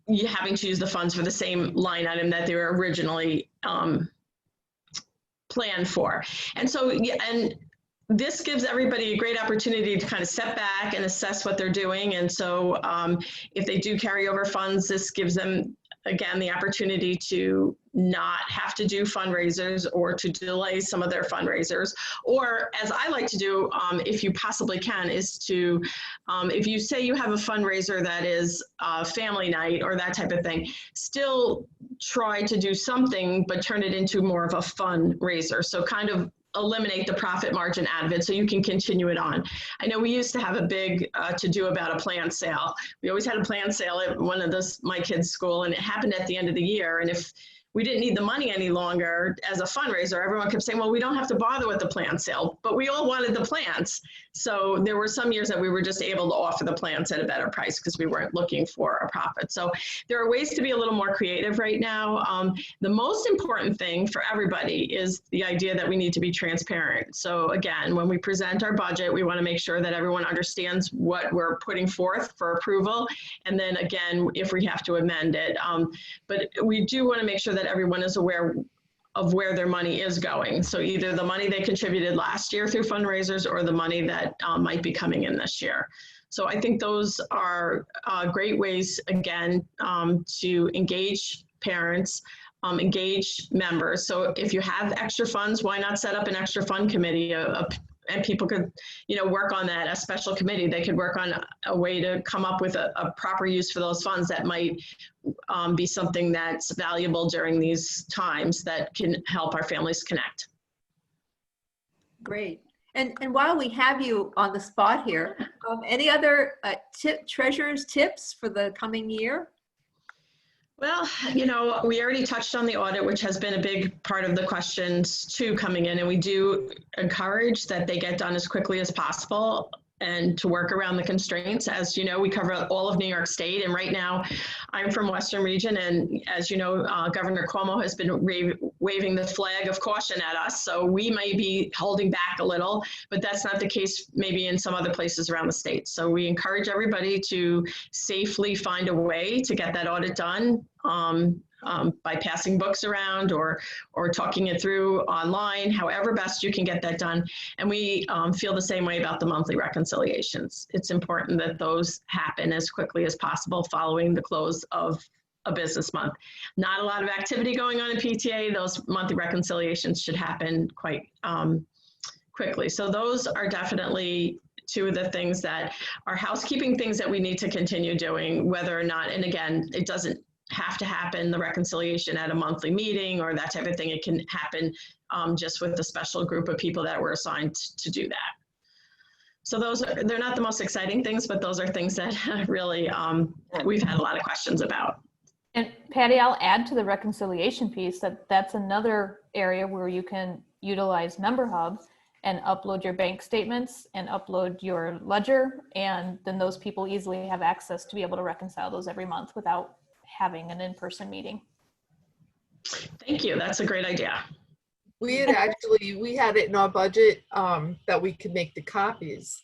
you having to use the funds for the same line item that they were originally planned for. And so, yeah, and this gives everybody a great opportunity to kind of step back and assess what they're doing. And so if they do carry over funds, this gives them, again, the opportunity to not have to do fundraisers or to delay some of their fundraisers. Or, as I like to do, if you possibly can, is to, if you say you have a fundraiser that is a family night or that type of thing, still try to do something, but turn it into more of a fundraiser. So kind of eliminate the profit margin out of it so you can continue it on. I know we used to have a big to-do about a plant sale. We always had a plant sale at one of my kids' school, and it happened at the end of the year. And if we didn't need the money any longer as a fundraiser, everyone kept saying, well, we don't have to bother with the plant sale, but we all wanted the plants. So there were some years that we were just able to offer the plants at a better price because we weren't looking for a profit. So there are ways to be a little more creative right now. The most important thing for everybody is the idea that we need to be transparent. So again, when we present our budget, we want to make sure that everyone understands what we're putting forth for approval. And then again, if we have to amend it. But we do want to make sure that everyone is aware of where their money is going. So either the money they contributed last year through fundraisers or the money that might be coming in this year. So I think those are great ways, again, to engage parents, engage members. So if you have extra funds, why not set up an extra fund committee? And people could, work on that, a special committee. They could work on a way to come up with a proper use for those funds that might be something that's valuable during these times that can help our families connect. Great. And while we have you on the spot here, any other treasurer's tips for the coming year? Well, we already touched on the audit, which has been a big part of the questions too coming in, and we do encourage that they get done as quickly as possible and to work around the constraints. As you know, we cover all of New York State, and right now I'm from Western Region, and as you know, Governor Cuomo has been waving the flag of caution at us, so we may be holding back a little, but that's not the case maybe in some other places around the state. So we encourage everybody to safely find a way to get that audit done by passing books around or talking it through online, however best you can get that done. And we feel the same way about the monthly reconciliations. It's important that those happen as quickly as possible following the close of a business month. Not a lot of activity going on in PTA. Those monthly reconciliations should happen quite quickly. So those are definitely two of the things that are housekeeping things that we need to continue doing, whether or not, and again, it doesn't have to happen, the reconciliation at a monthly meeting or that type of thing. It can happen just with a special group of people that were assigned to do that. So they're not the most exciting things, but those are things that really we've had a lot of questions about. And Patty, I'll add to the reconciliation piece that's another area where you can utilize Member Hub and upload your bank statements and upload your ledger. And then those people easily have access to be able to reconcile those every month without having an in-person meeting. Thank you. That's a great idea. We had it in our budget that we could make the copies.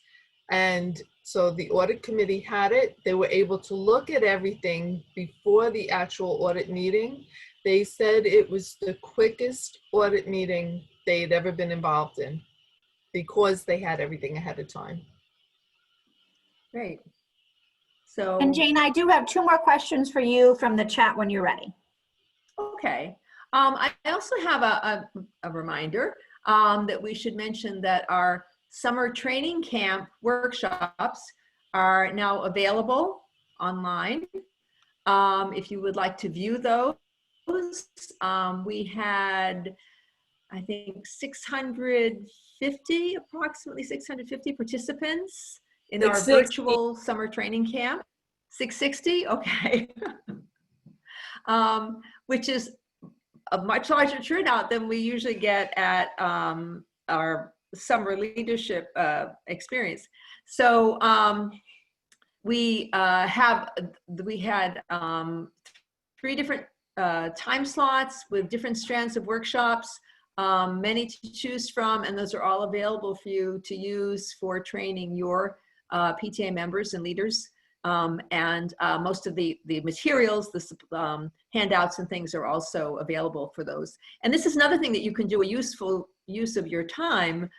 And So the audit committee had it. They were able to look at everything before the actual audit meeting. They said it was the quickest audit meeting they'd ever been involved in because they had everything ahead of time. Great. So, And Jane, I do have 2 more questions for you from the chat when you're ready. okay. I also have a reminder that we should mention that our summer training camp workshops are now available online. If you would like to view those, we had, I think, approximately 650 participants in our 660. virtual summer training camp. 660, okay. Which is a much larger turnout than we usually get at our summer leadership experience. So we had 3 different time slots with different strands of workshops, many to choose from, and those are all available for you to use for training your PTA members and leaders. And most of the materials, the handouts and things are also available for those. And this is another thing that you can do a useful use of your time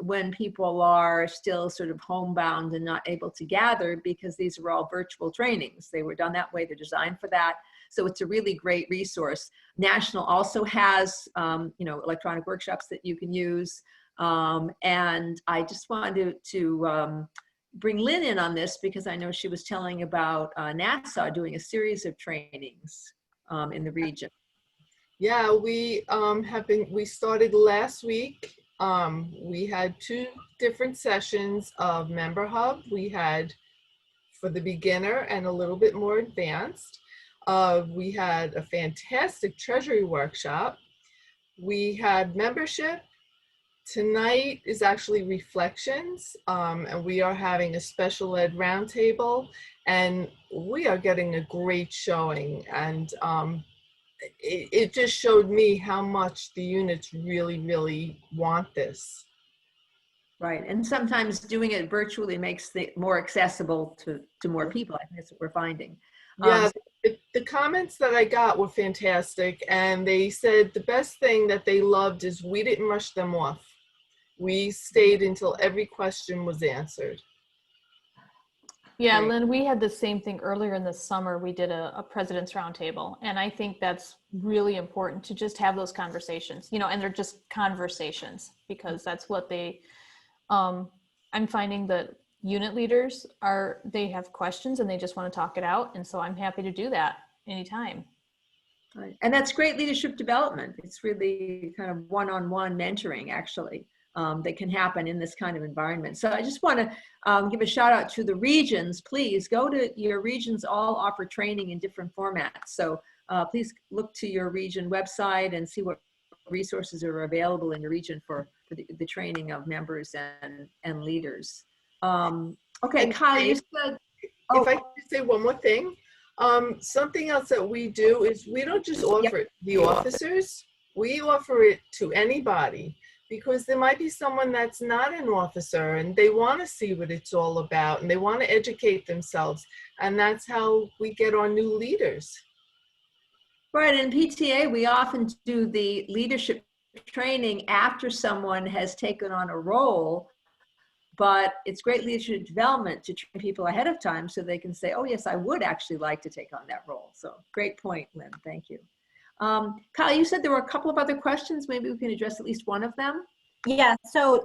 when people are still sort of homebound and not able to gather, because these are all virtual trainings. They were done that way, they're designed for that. So it's a really great resource. National also has, electronic workshops that you can use. And I just wanted to bring Lynn in on this because I know she was telling about Nassau doing a series of trainings in the region. Yeah, we started last week. We had 2 different sessions of Member Hub. We had for the beginner and a little bit more advanced. We had a fantastic treasury workshop. We had membership. Tonight is actually reflections, and we are having a special ed roundtable, and we are getting a great showing. And it just showed me how much the units really, really want this. Right, and sometimes doing it virtually makes it more accessible to more people. I think that's what we're finding. Yeah, the comments that I got were fantastic, and they said the best thing that they loved is we didn't rush them off. We stayed until every question was answered. Yeah, Great. Lynn, we had the same thing earlier in the summer. We did a president's roundtable, and I think that's really important to just have those conversations, and they're just conversations because that's what they, I'm finding that unit leaders they have questions and they just want to talk it out. And so I'm happy to do that anytime. Right. And that's great leadership development. It's really kind of one-on-one mentoring, actually, that can happen in this kind of environment. So I just want to give a shout out to the regions. Please go to your regions. All offer training in different formats. So please look to your region website and see what resources are available in your region for the training of members and leaders. Okay, And Kyle, you said. If I could say one more thing, something else that we do is we don't just offer it to the officers, we offer it to anybody, because there might be someone that's not an officer and they want to see what it's all about and they want to educate themselves. And that's how we get our new leaders. Right, in PTA, we often do the leadership training after someone has taken on a role, but it's great leadership development to train people ahead of time so they can say, oh yes, I would actually like to take on that role. So great point, Lynn, thank you. Kyle, you said there were a couple of other questions. Maybe we can address at least one of them. Yeah, so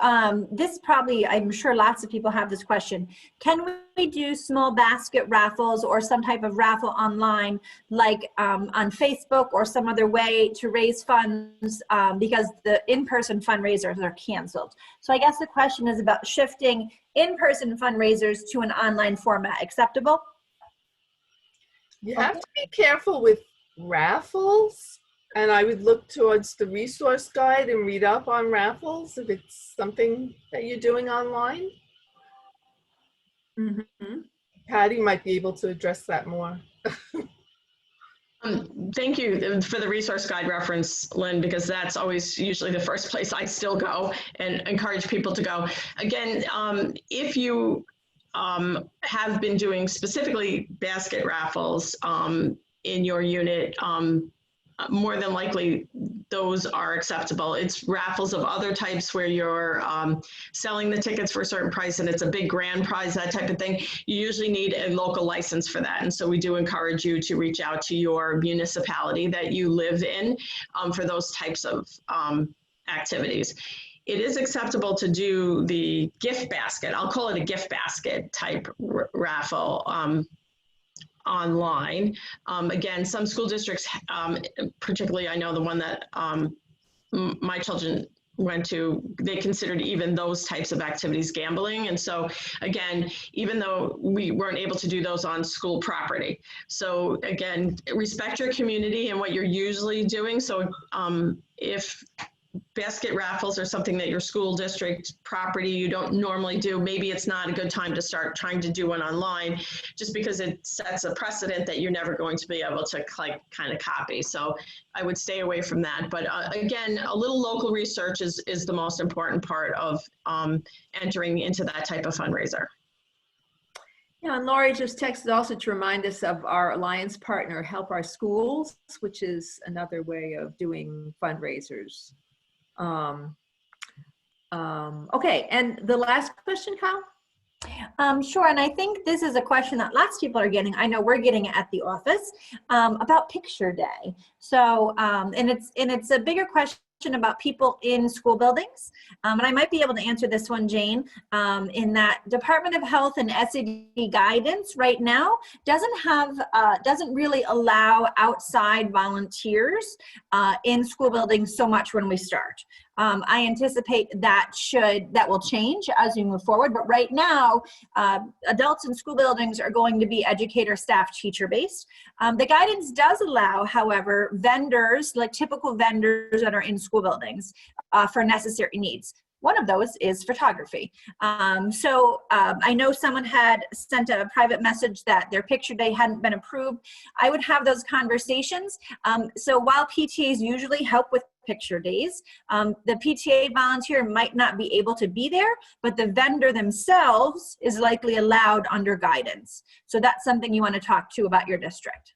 this probably, I'm sure lots of people have this question. Can we do small basket raffles or some type of raffle online, like on Facebook or some other way to raise funds because the in-person fundraisers are canceled? So I guess the question is about shifting in-person fundraisers to an online format. Acceptable? You have to be careful with raffles. And I would look towards the resource guide and read up on raffles if it's something that you're doing online. Mm-hmm. Patty might be able to address that more. Thank you for the resource guide reference, Lynn, because that's always usually the first place I still go and encourage people to go. Again, if you have been doing specifically basket raffles in your unit, more than likely those are acceptable. It's raffles of other types where you're selling the tickets for a certain price and it's a big grand prize, that type of thing. You usually need a local license for that. And so we do encourage you to reach out to your municipality that you live in for those types of activities. It is acceptable to do the gift basket. I'll call it a gift basket type raffle online. Again, some school districts, particularly I know the one that my children went to, they considered even those types of activities gambling. And so again, even though we weren't able to do those on school property. So again, respect your community and what you're usually doing. So if basket raffles are something that your school district property you don't normally do, maybe it's not a good time to start trying to do one online, just because it sets a precedent that you're never going to be able to kind of copy. So I would stay away from that. But again, a little local research is the most important part of entering into that type of fundraiser. Yeah, and Laurie just texted also to remind us of our alliance partner, Help Our Schools, which is another way of doing fundraisers. Okay, and the last question, Kyle? Sure, and I think this is a question that lots of people are getting. I know we're getting it at the office about Picture Day. So, and it's a bigger question about people in school buildings. And I might be able to answer this one, Jane, in that Department of Health and SED guidance right now doesn't really allow outside volunteers in school buildings so much when we start. I anticipate that will change as we move forward, but right now, adults in school buildings are going to be educator, staff, teacher based. The guidance does allow, however, vendors, like typical vendors that are in school buildings for necessary needs. One of those is photography. I know someone had sent a private message that their picture day hadn't been approved. I would have those conversations. So while PTAs usually help with picture days, the PTA volunteer might not be able to be there, but the vendor themselves is likely allowed under guidance. So that's something you want to talk to about your district.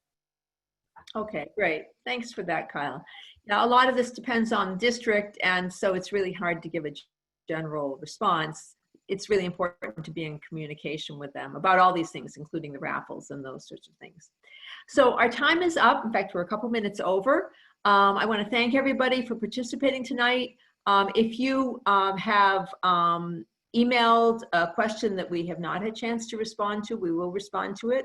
Okay, great. Thanks for that, Kyle. Now, a lot of this depends on district, and so it's really hard to give a general response. It's really important to be in communication with them about all these things, including the raffles and those sorts of things. So our time is up. In fact, we're a couple minutes over. I want to thank everybody for participating tonight. If you have emailed a question that we have not had a chance to respond to, we will respond to it,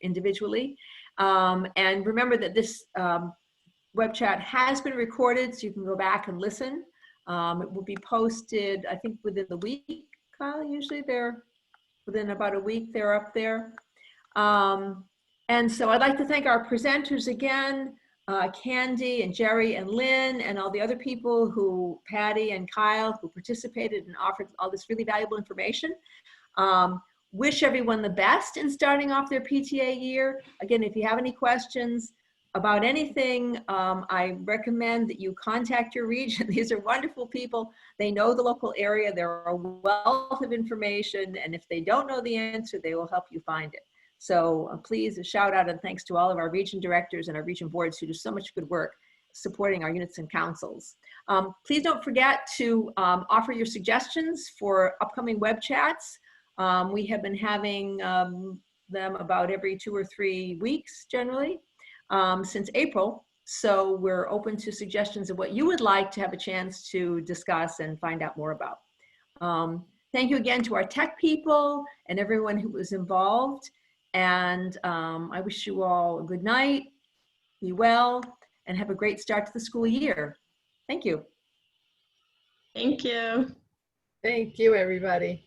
individually. And remember that this web chat has been recorded, so you can go back and listen. It will be posted, I think, within the week, Kyle. Usually they're within about a week, they're up there. And so I'd like to thank our presenters again, Candy and Jerry and Lynn and all the other people Patty and Kyle, who participated and offered all this really valuable information. Wish everyone the best in starting off their PTA year. Again, if you have any questions about anything, I recommend that you contact your region. These are wonderful people. They know the local area. They're a wealth of information. And if they don't know the answer, they will help you find it. So please, a shout out and thanks to all of our region directors and our region boards who do so much good work supporting our units and councils. Please don't forget to offer your suggestions for upcoming web chats. We have been having them about every 2 or 3 weeks generally since April. So we're open to suggestions of what you would like to have a chance to discuss and find out more about. Thank you again to our tech people and everyone who was involved. And I wish you all a good night, be well, and have a great start to the school year. Thank you. Thank you. Thank you, everybody.